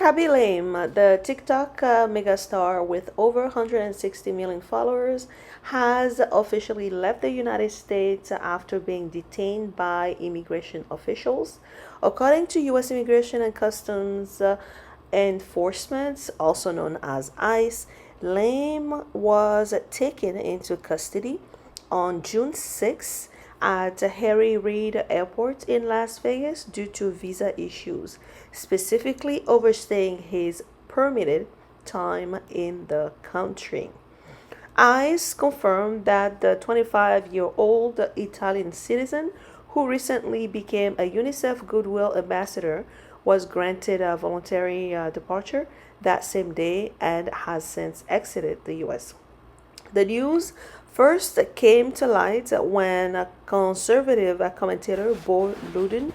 Khaby Lame, the TikTok megastar with over 160 million followers, has officially left the United States after being detained by immigration officials. According to U.S. Immigration and Customs Enforcement, also known as ICE, Lame was taken into custody on June 6 at Harry Reid Airport in Las Vegas due to visa issues, specifically overstaying his permitted time in the country. ICE confirmed that the 25-year-old Italian citizen, who recently became a UNICEF Goodwill Ambassador, was granted a voluntary departure that same day and has since exited the U.S. The news first came to light when a conservative commentator, Bo Ludin,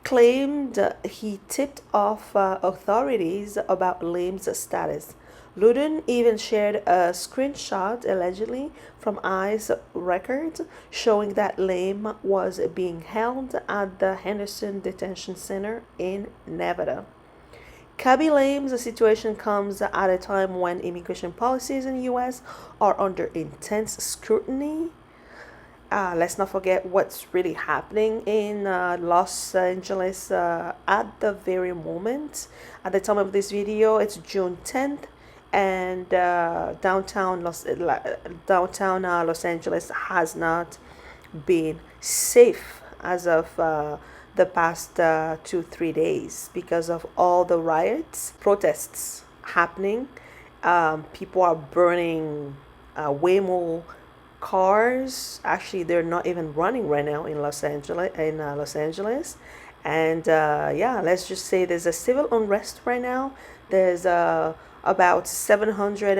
claimed he tipped off authorities about Lame's status. Ludin even shared a screenshot, allegedly, from ICE records showing that Lame was being held at the Henderson Detention Center in Nevada. Khaby Lame's situation comes at a time when immigration policies in the U.S. are under intense scrutiny. Let's not forget what's really happening in Los Angeles at the very moment. At the time of this video, it's June 10th, and downtown Los Angeles has not been safe as of the past 2-3 days because of all the riots, protests happening. People are burning Waymo cars. Actually, they're not even running right now in Los Angeles. And yeah, let's just say there's a civil unrest right now. There's about 700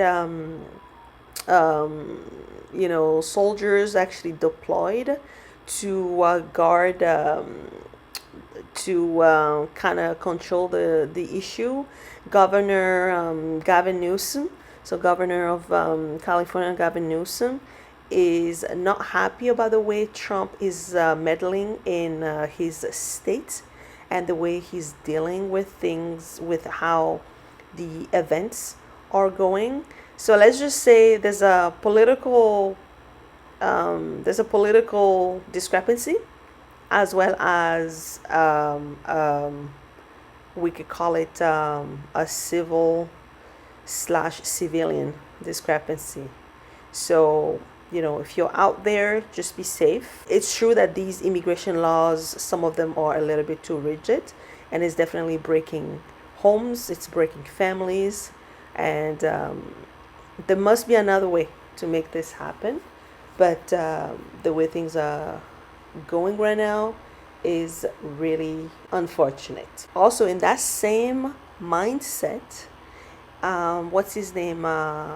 soldiers actually deployed to guard to kind of control the issue. Governor Gavin Newsom, so Governor of California, Gavin Newsom, is not happy about the way Trump is meddling in his state and the way he's dealing with things, with how the events are going. So let's just say there's a political discrepancy, as well as we could call it a civil/civilian discrepancy. So, if you're out there, just be safe. It's true that these immigration laws, some of them are a little bit too rigid, and it's definitely breaking homes, it's breaking families, and there must be another way to make this happen. But the way things are going right now is really unfortunate. Also, in that same mindset, what's his name?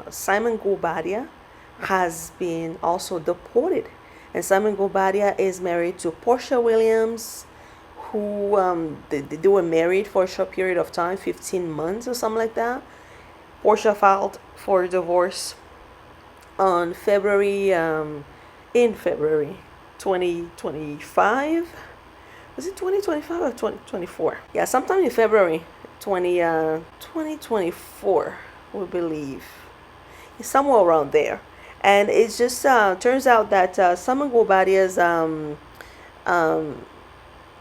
Simon Guobadia has been also deported. And Simon Guobadia is married to Porshia Williams, who they were married for a short period of time, 15 months or something like that. Porshia filed for divorce on February 2025. Was it 2025 or 2024? Yeah, sometime in February 2024, we believe. It's somewhere around there. And it just turns out that Simon Guobadia's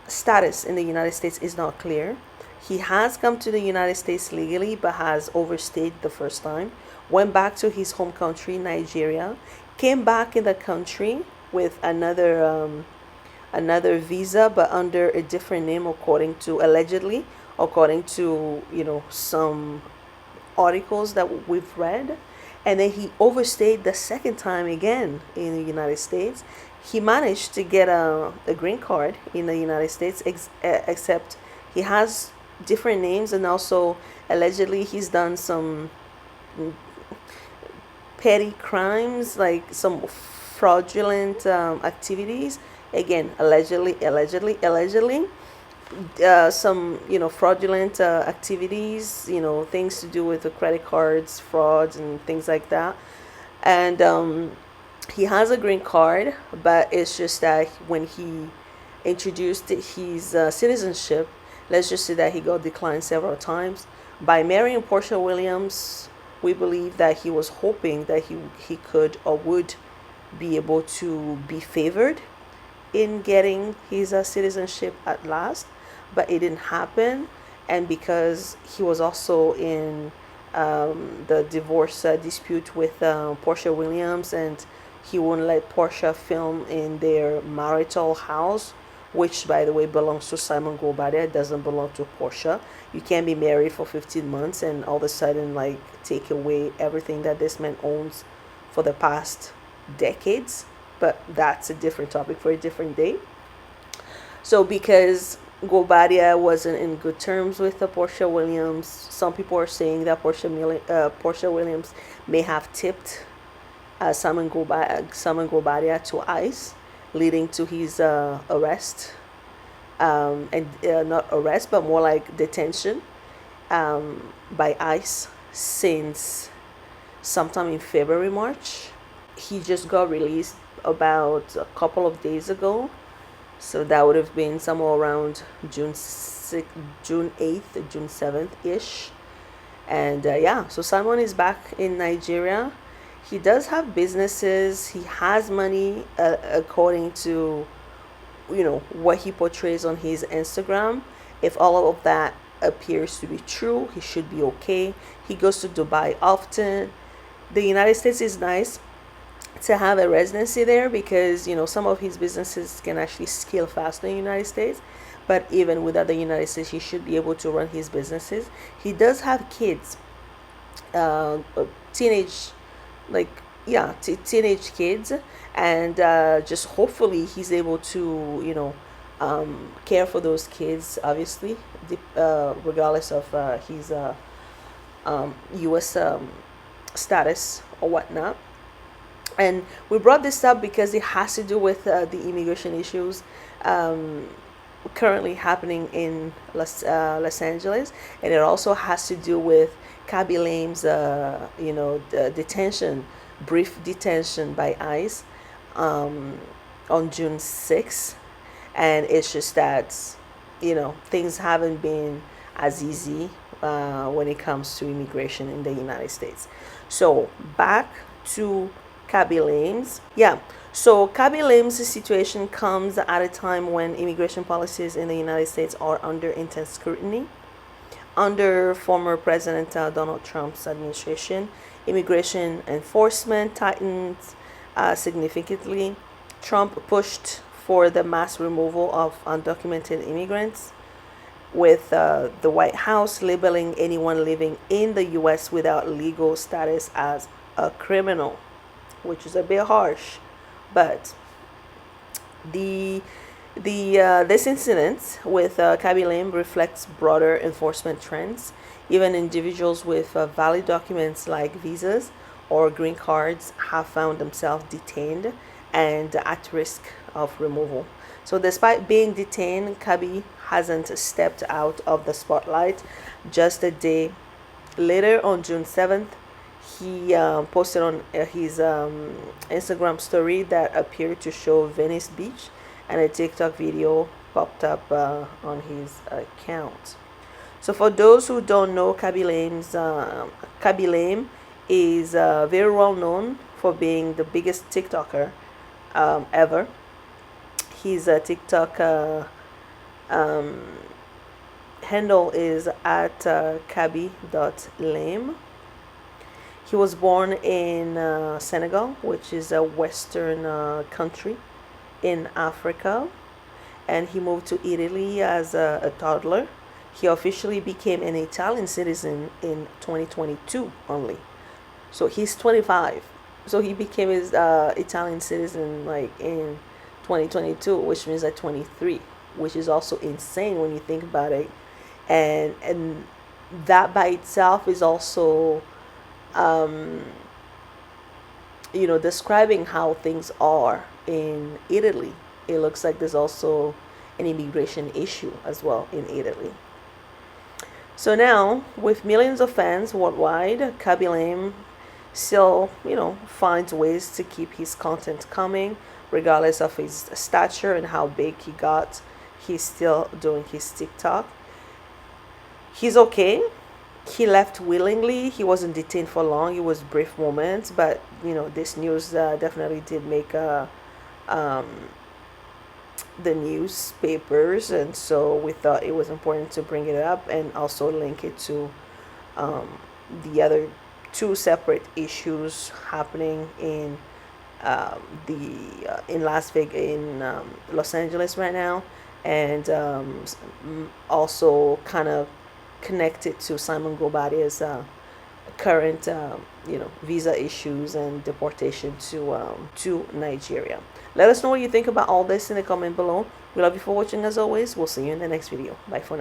status in the United States is not clear. He has come to the United States legally, but has overstayed the first time. Went back to his home country, Nigeria. Came back in the country with another visa, but under a different name, allegedly, according to some articles that we've read. And then he overstayed the second time again in the United States. He managed to get a green card in the United States, except he has different names, and also allegedly he's done some petty crimes, like some fraudulent activities. Again, allegedly, some fraudulent activities, things to do with the credit cards, frauds, and things like that. And he has a green card, but it's just that when he introduced his citizenship, let's just say that he got declined several times. By marrying Porshia Williams, we believe that he was hoping that he could or would be able to be favored in getting his citizenship at last, but it didn't happen. And because he was also in the divorce dispute with Porshia Williams, and he wouldn't let Porshia film in their marital house, which by the way belongs to Simon Guobadia, doesn't belong to Porshia. You can't be married for 15 months and all of a sudden like take away everything that this man owns for the past decades. But that's a different topic for a different day. So because Guobadia wasn't in good terms with Porshia Williams, some people are saying that Porshia Williams may have tipped Simon Guobadia to ICE, leading to his arrest, and not arrest, but more like detention by ICE since sometime in February, March. He just got released about a couple of days ago, so that would have been somewhere around June 6th, June 8th, June 7th ish. And yeah, so Simon is back in Nigeria. He does have businesses. He has money, according to what he portrays on his Instagram. If all of that appears to be true, he should be okay. He goes to Dubai often. The United States is nice to have a residency there because some of his businesses can actually scale faster in the United States. But even without the United States, he should be able to run his businesses. He does have kids, teenage, teenage kids, and just hopefully he's able to care for those kids, obviously, regardless of his U.S. Status or whatnot. And we brought this up because it has to do with the immigration issues currently happening in Los Angeles, and it also has to do with Khaby Lame's detention, brief detention by ICE on June 6th. And it's just that things haven't been as easy when it comes to immigration in the United States. So back to Khaby Lame's. So Khaby Lame's situation comes at a time when immigration policies in the United States are under intense scrutiny. Under former President Donald Trump's administration, immigration enforcement tightened significantly. Trump pushed for the mass removal of undocumented immigrants, with the White House labeling anyone living in the U.S. without legal status as a criminal, which is a bit harsh. But this incident with Khaby Lame reflects broader enforcement trends. Even individuals with valid documents like visas or green cards have found themselves detained and at risk of removal. So despite being detained, Khaby hasn't stepped out of the spotlight. Just a day later, on June 7th, he posted on his Instagram story that appeared to show Venice Beach, and a TikTok video popped up on his account. So for those who don't know, Khaby Lame is very well known for being the biggest TikToker ever. His TikTok handle is at khaby.lame. He was born in Senegal, which is a western country in Africa, and he moved to Italy as a toddler. He officially became an Italian citizen in 2022 only. So he's 25. So he became his Italian citizen in 2022, which means at 23, which is also insane when you think about it. And that by itself is also describing how things are in Italy. It looks like there's also an immigration issue as well in Italy. So now, with millions of fans worldwide, Khaby Lame still, finds ways to keep his content coming, regardless of his stature and how big he got. He's still doing his TikTok. He's okay. he left willingly. He wasn't detained for long. It was brief moments, but this news definitely did make um, the newspapers, and so we thought it was important to bring it up and also link it to um, the other two separate issues happening in the in Las Vegas, in Los Angeles right now, and also kind of connected to Simon Guobadia's current visa issues and deportation to Nigeria. Let us know what you think about all this in the comment below. We love you for watching as always. We'll see you in the next video. Bye for now.